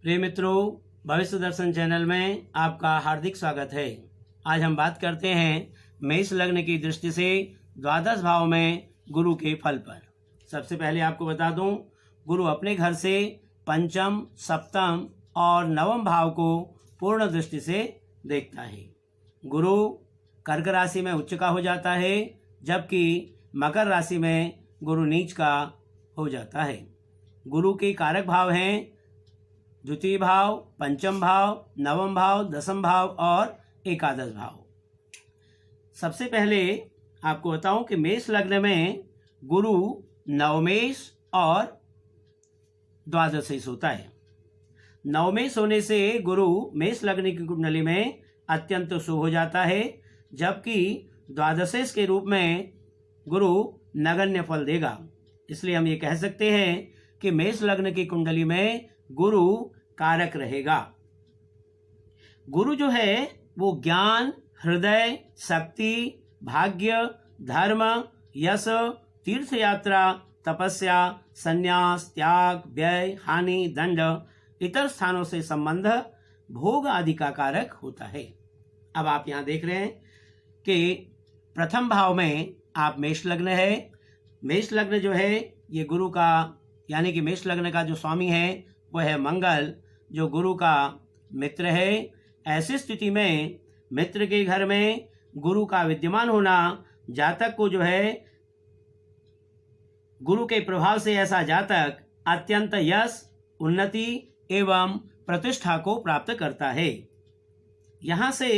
प्रिय मित्रों, भविष्य दर्शन चैनल में आपका हार्दिक स्वागत है। आज हम बात करते हैं मेष लग्न की दृष्टि से द्वादश भाव में गुरु के फल पर। सबसे पहले आपको बता दूं, गुरु अपने घर से पंचम, सप्तम और नवम भाव को पूर्ण दृष्टि से देखता है। गुरु कर्क राशि में उच्च का हो जाता है, जबकि मकर राशि में गुरु नीच का हो जाता है। गुरु के कारक भाव हैं द्वितीय भाव, पंचम भाव, नवम भाव, दसम भाव और एकादश भाव। सबसे पहले आपको बताऊं कि मेष लग्न में गुरु नवमेश और द्वादशेश होता है। नवमेश होने से गुरु मेष लग्न की कुंडली में अत्यंत शुभ हो जाता है, जबकि द्वादशेश के रूप में गुरु नगण्य फल देगा। इसलिए हम ये कह सकते हैं कि मेष लग्न की कुंडली में गुरु कारक रहेगा। गुरु जो है वो ज्ञान, हृदय, शक्ति, भाग्य, धर्म, यश, तीर्थ यात्रा, तपस्या, संन्यास, त्याग, व्यय, हानि, दंड, इतर स्थानों से संबंध, भोग आदि का कारक होता है। अब आप यहाँ देख रहे हैं कि प्रथम भाव में आप मेष लग्न है। मेष लग्न जो है ये गुरु का, यानी कि मेष लग्न का जो स्वामी है वह है मंगल, जो गुरु का मित्र है। ऐसी स्थिति में मित्र के घर में गुरु का विद्यमान होना जातक को जो है गुरु के प्रभाव से ऐसा जातक अत्यंत यश, उन्नति एवं प्रतिष्ठा को प्राप्त करता है। यहां से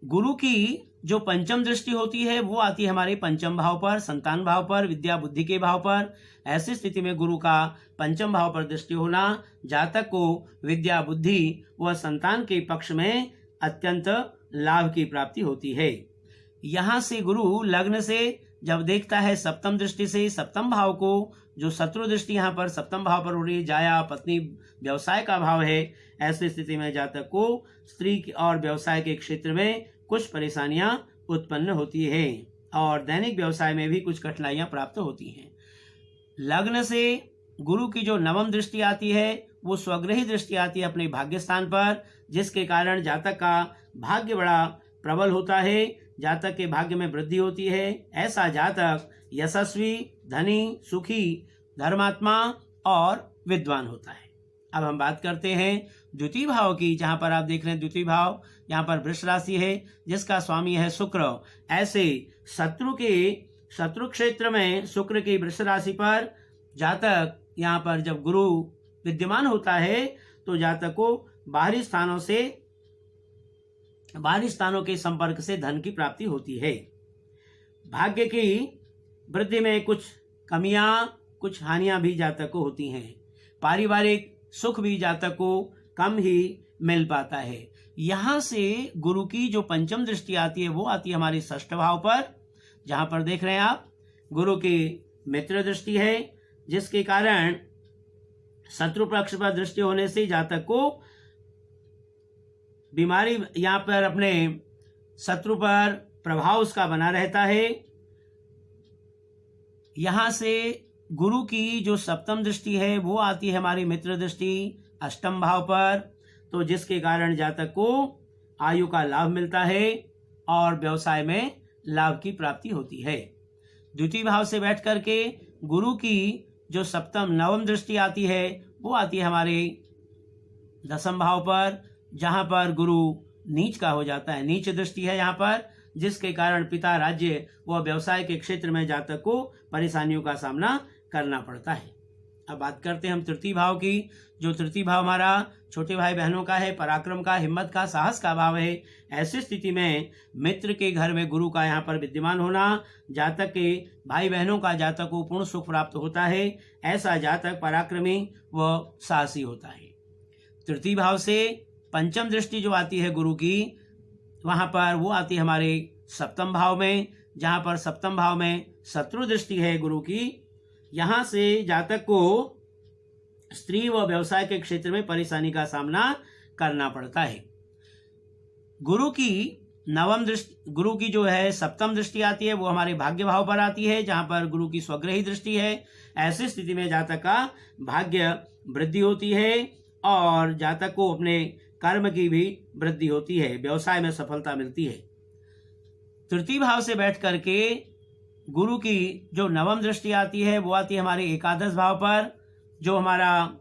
गुरु की जो पंचम दृष्टि होती है वो आती है हमारे पंचम भाव पर, संतान भाव पर, विद्या बुद्धि के भाव पर। ऐसी स्थिति में गुरु का पंचम भाव पर दृष्टि होना जातक को विद्या बुद्धि व संतान के पक्ष में अत्यंत लाभ की प्राप्ति होती है। यहाँ से गुरु लग्न से जब देखता है सप्तम दृष्टि से सप्तम भाव को, जो शत्रु दृष्टि यहाँ पर सप्तम भाव पर हो रही है, जाया, पत्नी, व्यवसाय का भाव है। ऐसी स्थिति में जातक को स्त्री और व्यवसाय के क्षेत्र में कुछ परेशानियां उत्पन्न होती है और दैनिक व्यवसाय में भी कुछ कठिनाइयां प्राप्त होती हैं। लग्न से गुरु की जो नवम दृष्टि आती है वो स्वग्रही दृष्टि आती है अपने भाग्य स्थान पर, जिसके कारण जातक का भाग्य बड़ा प्रबल होता है, जातक के भाग्य में वृद्धि होती है। ऐसा जातक यशस्वी, धनी, सुखी, धर्मात्मा और विद्वान होता है। अब हम बात करते हैं द्वितीय भाव की, जहां पर आप देख रहे हैं द्वितीय भाव यहाँ पर वृष राशि है, जिसका स्वामी है शुक्र। ऐसे शत्रु क्षेत्र में शुक्र की वृष राशि पर जातक यहाँ पर जब गुरु विद्यमान होता है तो जातक को बाहरी स्थानों के संपर्क से धन की प्राप्ति होती है। भाग्य की वृद्धि में कुछ कमियां, कुछ हानियां भी जातक को होती हैं। पारिवारिक सुख भी जातक को कम ही मिल पाता है। यहाँ से गुरु की जो पंचम दृष्टि आती है वो आती है हमारी षष्ठ भाव पर, जहां पर देख रहे हैं आप गुरु की मित्र दृष्टि है, जिसके कारण शत्रु पक्ष पर दृष्टि होने से जातक को बीमारी, यहाँ पर अपने शत्रु पर प्रभाव उसका बना रहता है। यहाँ से गुरु की जो सप्तम दृष्टि है वो आती है हमारी मित्र दृष्टि अष्टम भाव पर, तो जिसके कारण जातक को आयु का लाभ मिलता है और व्यवसाय में लाभ की प्राप्ति होती है। द्वितीय भाव से बैठ करके गुरु की जो सप्तम नवम दृष्टि आती है वो आती है हमारे दसम भाव पर, जहां पर गुरु नीच का हो जाता है। नीच दृष्टि है यहाँ पर, जिसके कारण पिता, राज्य व व्यवसाय के क्षेत्र में जातक को परेशानियों का सामना करना पड़ता है। अब बात करते हैं हम तृतीय भाव की, जो तृतीय भाव हमारा छोटे भाई बहनों का है, पराक्रम का, हिम्मत का, साहस का भाव है। ऐसी स्थिति में मित्र के घर में गुरु का यहाँ पर विद्यमान होना जातक के भाई बहनों का जातक को पूर्ण सुख प्राप्त होता है। ऐसा जातक पराक्रमी व साहसी होता है। तृतीय भाव से पंचम दृष्टि जो आती है गुरु की, वहां पर वो आती है हमारे सप्तम भाव में, जहां पर सप्तम भाव में शत्रु दृष्टि है गुरु की। यहां से जातक को स्त्री व व्यवसाय के क्षेत्र में परेशानी का सामना करना पड़ता है। गुरु की जो है सप्तम दृष्टि आती है वो हमारे भाग्य भाव पर आती है, जहां पर गुरु की स्वग्रही दृष्टि है। ऐसी स्थिति में जातक का भाग्य वृद्धि होती है और जातक को अपने कर्म की भी वृद्धि होती है, व्यवसाय में सफलता मिलती है। तृतीय भाव से बैठ करके गुरु की जो नवम दृष्टि आती है वो आती है हमारे एकादश भाव पर, जो हमारा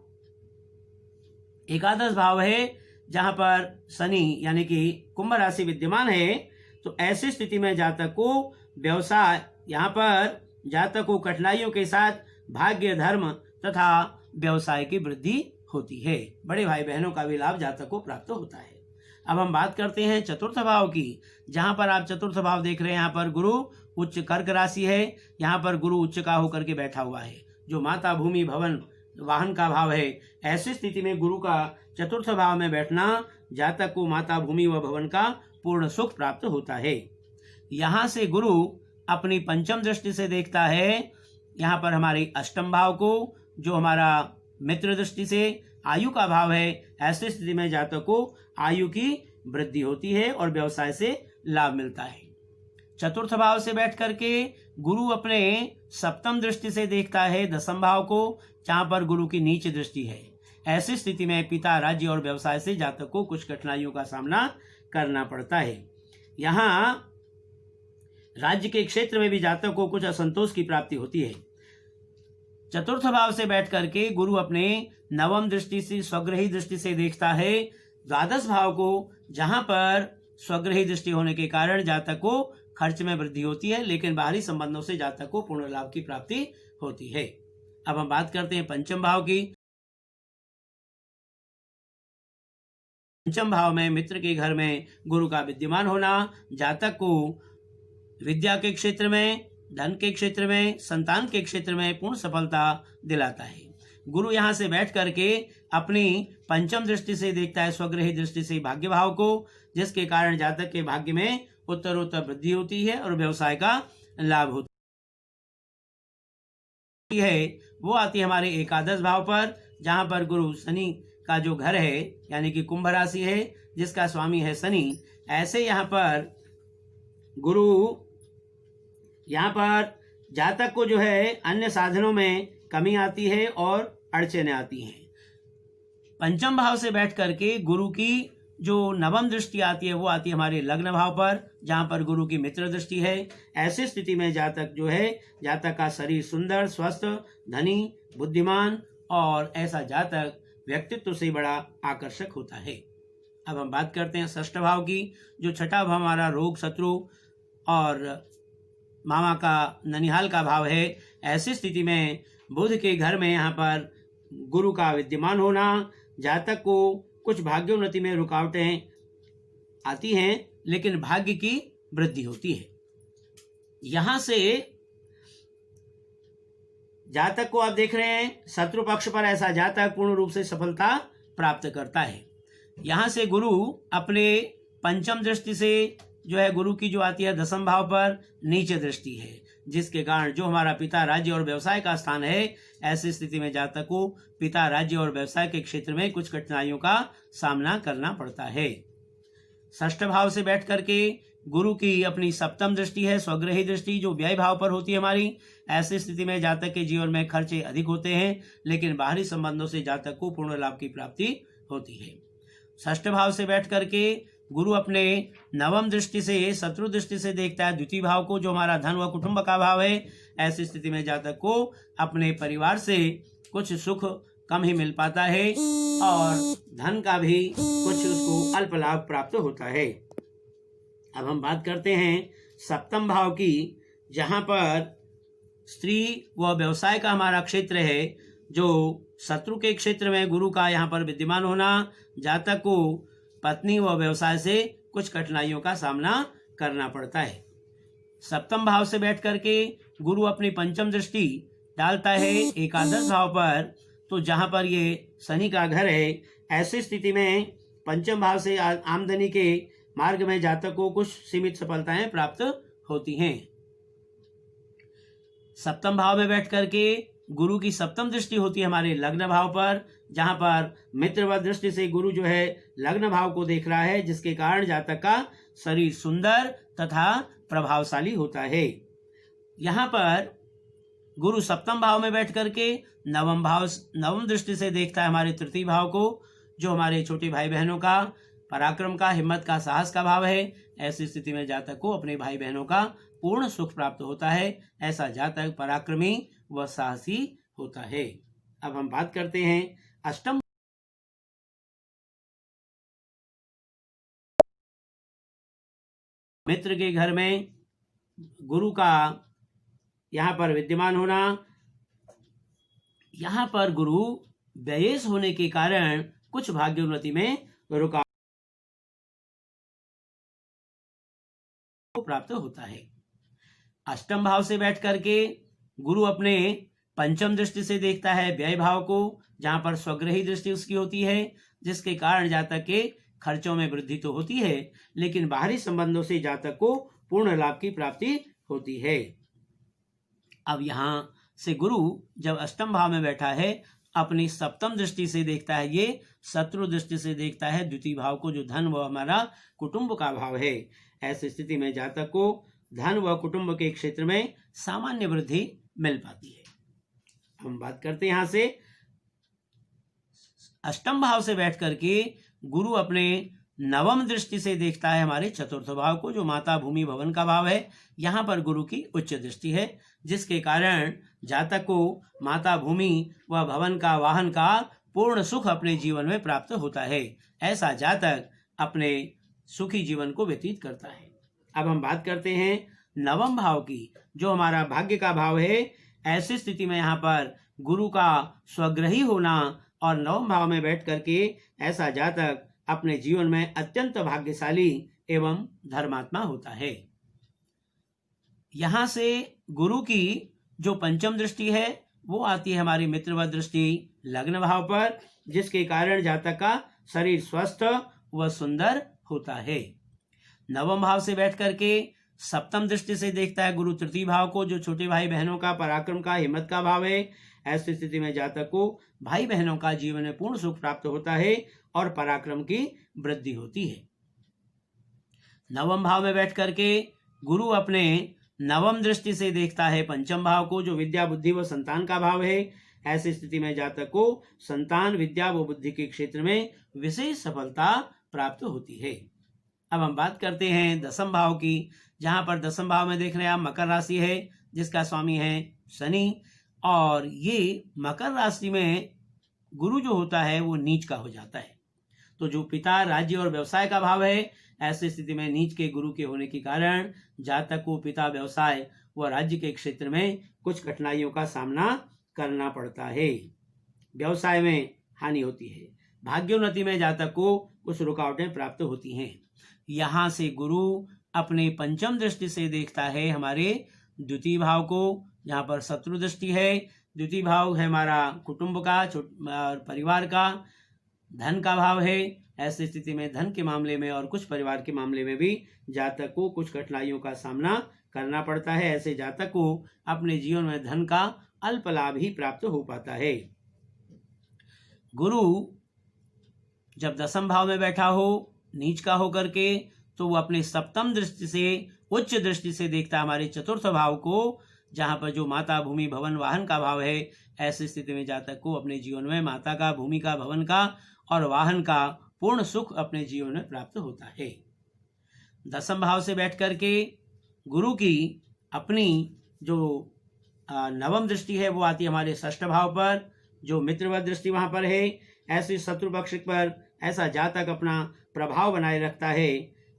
एकादश भाव है जहां पर शनि यानी कि कुंभ राशि विद्यमान है। तो ऐसी स्थिति में जातक को व्यवसाय, यहाँ पर जातक को कठिनाइयों के साथ भाग्य, धर्म तथा व्यवसाय की वृद्धि होती है। बड़े भाई बहनों का भी लाभ जातक को प्राप्त होता है। अब हम बात करते हैं चतुर्थ भाव की, जहां पर आप चतुर्थ भाव देख रहे हैं, यहाँ पर गुरु उच्च कर्क राशि है, यहाँ पर गुरु उच्च का होकर के बैठा हुआ है, जो माता, भूमि, भवन, वाहन का भाव है। ऐसी स्थिति में गुरु का चतुर्थ भाव में बैठना जातक को माता, भूमि व भवन का पूर्ण सुख प्राप्त होता है। यहाँ से गुरु अपनी पंचम दृष्टि से देखता है यहाँ पर हमारी अष्टम भाव को, जो हमारा मित्र दृष्टि से आयु का भाव है। ऐसी स्थिति में जातक को आयु की वृद्धि होती है और व्यवसाय से लाभ मिलता है। चतुर्थ भाव से बैठ करके गुरु अपने सप्तम दृष्टि से देखता है दसम भाव को, जहां पर गुरु की नीच दृष्टि है। ऐसी स्थिति में पिता, राज्य और व्यवसाय से जातक को कुछ कठिनाइयों का सामना करना पड़ता है। यहाँ राज्य के क्षेत्र में भी जातक को कुछ असंतोष की प्राप्ति होती है। चतुर्थ भाव से बैठ करके गुरु अपने नवम दृष्टि से, स्वग्रही दृष्टि से देखता है द्वादश भाव को, जहां पर स्वग्रही दृष्टि होने के कारण जातक को खर्च में वृद्धि होती है, लेकिन बाहरी संबंधों से जातक को पूर्ण लाभ की प्राप्ति होती है। अब हम बात करते हैं पंचम भाव की। पंचम भाव में मित्र के घर में गुरु का विद्यमान होना जातक को विद्या के क्षेत्र में, धन के क्षेत्र में, संतान के क्षेत्र में पूर्ण सफलता दिलाता है। गुरु यहाँ से बैठ करके अपनी पंचम दृष्टि से देखता है स्वग्रही दृष्टि से भाग्य भाव को, जिसके कारण जातक के भाग्य में उत्तरोत्तर वृद्धि होती है और व्यवसाय का लाभ होता है। वो आती है हमारे एकादश भाव पर, जहां पर गुरु शनि का जो घर है यानी कि कुंभ राशि है, जिसका स्वामी है शनि। ऐसे यहाँ पर गुरु, यहाँ पर जातक को जो है अन्य साधनों में कमी आती है और अड़चने आती हैं। पंचम भाव से बैठ करके गुरु की जो नवम दृष्टि आती है वो आती है हमारे लग्न भाव पर, जहां पर गुरु की मित्र दृष्टि है। ऐसी स्थिति में जातक जो है, जातक का शरीर सुंदर, स्वस्थ, धनी, बुद्धिमान और ऐसा जातक व्यक्तित्व से बड़ा आकर्षक होता है। अब हम बात करते हैं षष्ठ भाव की, जो छठा भाव हमारा रोग, शत्रु और मामा का, ननिहाल का भाव है। ऐसी स्थिति में बुध के घर में यहाँ पर गुरु का विद्यमान होना जातक को कुछ भाग्योन्नति में रुकावटें आती हैं, लेकिन भाग्य की वृद्धि होती है। यहां से जातक को आप देख रहे हैं शत्रु पक्ष पर ऐसा जातक पूर्ण रूप से सफलता प्राप्त करता है। यहां से गुरु अपने पंचम दृष्टि से जो है, गुरु की जो आती है दसम भाव पर नीच दृष्टि है, जिसके कारण जो हमारा पिता, राज्य और व्यवसाय का स्थान है, ऐसी स्थिति में जातक को पिता, राज्य और व्यवसाय के क्षेत्र में कुछ कठिनाइयों का सामना करना पड़ता है। षष्ठ भाव से बैठ करके गुरु की अपनी सप्तम दृष्टि है, स्वग्रही दृष्टि, जो व्यय भाव पर होती है हमारी। ऐसी स्थिति में जातक के जीवन में खर्चे अधिक होते हैं, लेकिन बाहरी संबंधों से जातक को पूर्ण लाभ की प्राप्ति होती है। षष्ठ भाव से बैठ करके गुरु अपने नवम दृष्टि से, शत्रु दृष्टि से देखता है द्वितीय भाव को, जो हमारा धन व कुटुंब का भाव है। ऐसी स्थिति में जातक को अपने परिवार से कुछ सुख कम ही मिल पाता है और धन का भी कुछ उसको अल्प लाभ प्राप्त होता है। अब हम बात करते हैं सप्तम भाव की, जहां पर स्त्री व व्यवसाय का हमारा क्षेत्र है। जो शत्रु के क्षेत्र में गुरु का यहाँ पर विद्यमान होना जातक को पत्नी व व्यवसाय से कुछ कठिनाइयों का सामना करना पड़ता है। सप्तम भाव से बैठ करके गुरु अपनी पंचम दृष्टि डालता है एकादश भाव पर, तो जहां पर ये शनि का घर है। ऐसी स्थिति में पंचम भाव से आमदनी के मार्ग में जातक को कुछ सीमित सफलताएं प्राप्त होती हैं। सप्तम भाव में बैठ करके गुरु की सप्तम दृष्टि होती है हमारे लग्न भाव पर, जहां पर मित्रवत दृष्टि से गुरु जो है लग्न भाव को देख रहा है, जिसके कारण जातक का शरीर सुंदर तथा प्रभावशाली होता है। यहाँ पर गुरु सप्तम भाव में बैठ करके नवम दृष्टि से देखता है हमारे तृतीय भाव को, जो हमारे छोटे भाई बहनों का पराक्रम का, हिम्मत का, साहस का भाव है। ऐसी स्थिति में जातक को अपने भाई बहनों का पूर्ण सुख प्राप्त होता है। ऐसा जातक पराक्रमी व साहसी होता है। अब हम बात करते हैं अष्टम। मित्र के घर में गुरु का यहाँ पर विद्यमान होना, यहाँ पर गुरु व्ययेश होने के कारण कुछ भाग्योन्नति में रुकावट प्राप्त होता है। अष्टम भाव से बैठ करके गुरु अपने पंचम दृष्टि से देखता है व्यय भाव को, जहां पर स्वग्रही दृष्टि उसकी होती है, जिसके कारण जातक के खर्चों में वृद्धि तो होती है, लेकिन बाहरी संबंधों से जातक को पूर्ण लाभ की प्राप्ति होती है। अब यहां से गुरु जब अष्टम भाव में बैठा है, अपनी सप्तम दृष्टि से देखता है, ये शत्रु दृष्टि से देखता है द्वितीय भाव को, जो धन व हमारा कुटुंब का भाव है। ऐसी स्थिति में जातक को धन व कुटुंब के क्षेत्र में सामान्य वृद्धि मिल पाती है। हम बात करते हैं यहां से अष्टम भाव से बैठ करके गुरु अपने नवम दृष्टि से देखता है हमारे चतुर्थ भाव को, जो माता भूमि भवन का भाव है। यहाँ पर गुरु की उच्च दृष्टि है, जिसके कारण जातक को माता भूमि व भवन का, वाहन का पूर्ण सुख अपने जीवन में प्राप्त होता है। ऐसा जातक अपने सुखी जीवन को व्यतीत करता है। अब हम बात करते हैं नवम भाव की, जो हमारा भाग्य का भाव है। ऐसी स्थिति में यहाँ पर गुरु का स्वग्रही होना और नवम भाव में बैठ करके ऐसा जातक अपने जीवन में अत्यंत भाग्यशाली एवं धर्मात्मा होता है। यहां से गुरु की जो पंचम दृष्टि है वो आती है हमारी मित्रवत दृष्टि लग्न भाव पर, जिसके कारण जातक का शरीर स्वस्थ व सुंदर होता है। नवम भाव से बैठ करके सप्तम दृष्टि से देखता है गुरु तृतीय भाव को, जो छोटे भाई बहनों का, पराक्रम का, हिम्मत का भाव है। ऐसी स्थिति में जातक को भाई बहनों का जीवन में पूर्ण सुख प्राप्त होता है और पराक्रम की वृद्धि होती है। नवम भाव में बैठ करके गुरु अपने नवम दृष्टि से देखता है पंचम भाव को, जो विद्या, बुद्धि व संतान का भाव है। ऐसी स्थिति में जातक को संतान, विद्या व बुद्धि के क्षेत्र में विशेष सफलता प्राप्त होती है। अब हम बात करते हैं दसम भाव की, जहां पर दसम भाव में देख रहे हैं आप मकर राशि है, जिसका स्वामी है शनि, और ये मकर राशि में गुरु जो होता है वो नीच का हो जाता है। तो जो पिता, राज्य और व्यवसाय का भाव है, ऐसी स्थिति में नीच के गुरु के होने के कारण जातक को पिता, व्यवसाय व राज्य के क्षेत्र में कुछ कठिनाइयों का सामना करना पड़ता है। व्यवसाय में हानि होती है, भाग्योन्नति में जातक को कुछ रुकावटें प्राप्त होती हैं। यहाँ से गुरु अपने पंचम दृष्टि से देखता है हमारे द्वितीय भाव को, जहाँ पर शत्रु दृष्टि है। द्वितीय भाव है हमारा कुटुंब का, परिवार का, धन का भाव है। ऐसी स्थिति में धन के मामले में और कुछ परिवार के मामले में भी जातक को कुछ कठिनाइयों का सामना करना पड़ता है। ऐसे जातक को अपने जीवन में धन का अल्प लाभ ही प्राप्त हो पाता है। गुरु जब दसम भाव में बैठा हो नीच का होकर के, तो वो अपने सप्तम दृष्टि से, उच्च दृष्टि से देखता है हमारे चतुर्थ भाव को, जहां पर जो माता, भूमि, भवन, वाहन का भाव है। ऐसी स्थिति में जातक को अपने जीवन में माता का, भूमि का, भवन का और वाहन का पूर्ण सुख अपने जीवन में प्राप्त होता है। दसम भाव से बैठ करके गुरु की अपनी जो नवम दृष्टि है वो आती है हमारे षष्ठ भाव पर, जो मित्रवत दृष्टि वहां पर है। ऐसे शत्रु पक्ष पर ऐसा जातक अपना प्रभाव बनाए रखता है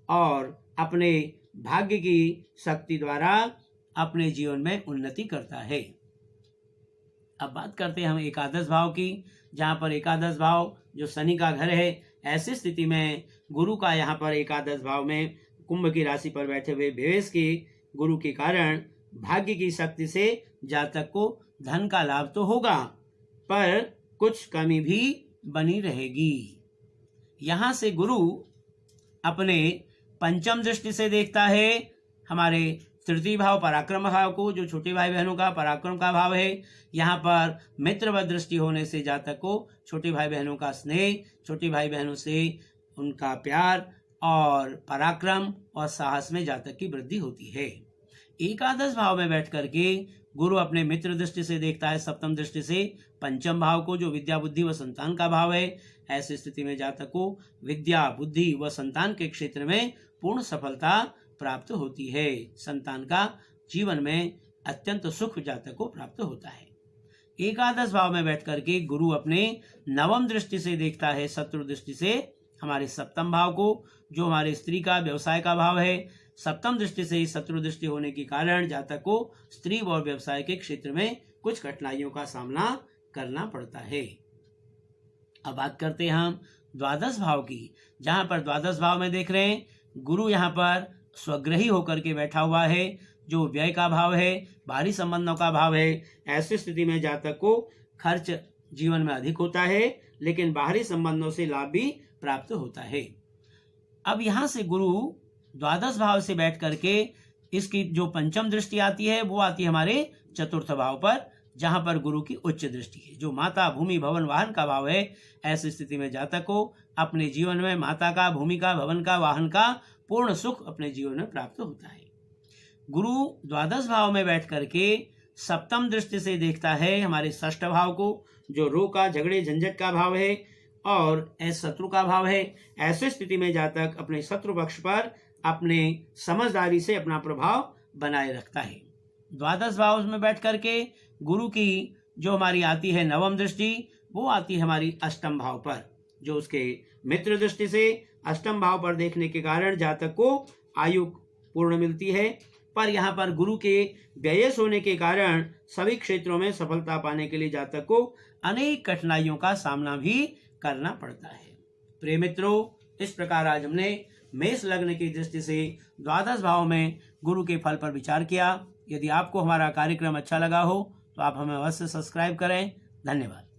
और अपने भाग्य की शक्ति द्वारा अपने जीवन में उन्नति करता है। अब बात करते हैं हम एकादश भाव की, जहां पर एकादश भाव जो शनि का घर है। ऐसी स्थिति में गुरु का यहाँ पर एकादश भाव में कुंभ की राशि पर बैठे हुए विवेश के गुरु के कारण भाग्य की शक्ति से जातक को धन का लाभ तो होगा, पर कुछ कमी भी बनी रहेगी। यहाँ से गुरु अपने पंचम दृष्टि से देखता है हमारे तृतीय भाव, पराक्रम भाव को, जो छोटे भाई बहनों का पराक्रम का भाव है। यहाँ पर मित्रवत दृष्टि होने से जातक को छोटे भाई बहनों का स्नेह, छोटे भाई बहनों से उनका प्यार और पराक्रम और साहस में जातक की वृद्धि होती है। एकादश भाव में बैठ करके गुरु अपने मित्र दृष्टि से देखता है सप्तम दृष्टि से पंचम भाव को, जो विद्या बुद्धि व संतान का भाव है। ऐसी स्थिति में जातक को विद्या बुद्धि व संतान के क्षेत्र में पूर्ण सफलता प्राप्त होती है। संतान का जीवन में अत्यंत सुख जातक को प्राप्त होता है। एकादश भाव में बैठ करके गुरु अपने नवम दृष्टि से देखता है शत्रु दृष्टि से हमारे सप्तम भाव को, जो हमारे स्त्री का व्यवसाय का भाव है। सप्तम दृष्टि से ही शत्रु दृष्टि होने के कारण जातक को स्त्री और व्यवसाय के क्षेत्र में कुछ कठिनाइयों का सामना करना पड़ता है। अब बात करते हैं हम द्वादश भाव की, जहां पर द्वादश भाव में देख रहे हैं गुरु यहाँ पर स्वग्रही होकर के बैठा हुआ है, जो व्यय का भाव है, बाहरी संबंधों का भाव है। ऐसी स्थिति में जातक को खर्च जीवन में अधिक होता है, लेकिन बाहरी संबंधों से लाभ भी प्राप्त होता है। अब यहाँ से गुरु द्वादश भाव से बैठ करके इसकी जो पंचम दृष्टि आती है वो आती है हमारे चतुर्थ भाव पर, जहां पर गुरु की उच्च दृष्टि है, जो माता भूमि भवन वाहन का भाव है। ऐसी स्थिति में जातक को अपने जीवन में माता का, भूमि का, भवन का, वाहन का पूर्ण सुख अपने जीवन में प्राप्त होता है। गुरु द्वादश भाव में बैठ करके सप्तम दृष्टि से देखता है हमारे षष्ठ भाव को, जो रोग का, झगड़े झंझट का भाव है और शत्रु का भाव है। ऐसी स्थिति में जातक अपने शत्रु पक्ष पर अपने समझदारी से अपना प्रभाव बनाए रखता है। द्वादश भाव में बैठ करके गुरु की जो हमारी आती है नवम दृष्टि, वो आती है हमारी अष्टम भाव पर, जो उसके मित्र दृष्टि से अष्टम भाव पर देखने के कारण जातक को आयु पूर्ण मिलती है। पर यहाँ पर गुरु के व्ययस होने के कारण सभी क्षेत्रों में सफलता पाने के लिए जातक को अनेक कठिनाइयों का सामना भी करना पड़ता है। प्रिय मित्रों, इस प्रकार आज हमने मेष लग्न की दृष्टि से द्वादश भाव में गुरु के फल पर विचार किया। यदि आपको हमारा कार्यक्रम अच्छा लगा हो तो आप हमें अवश्य सब्सक्राइब करें। धन्यवाद।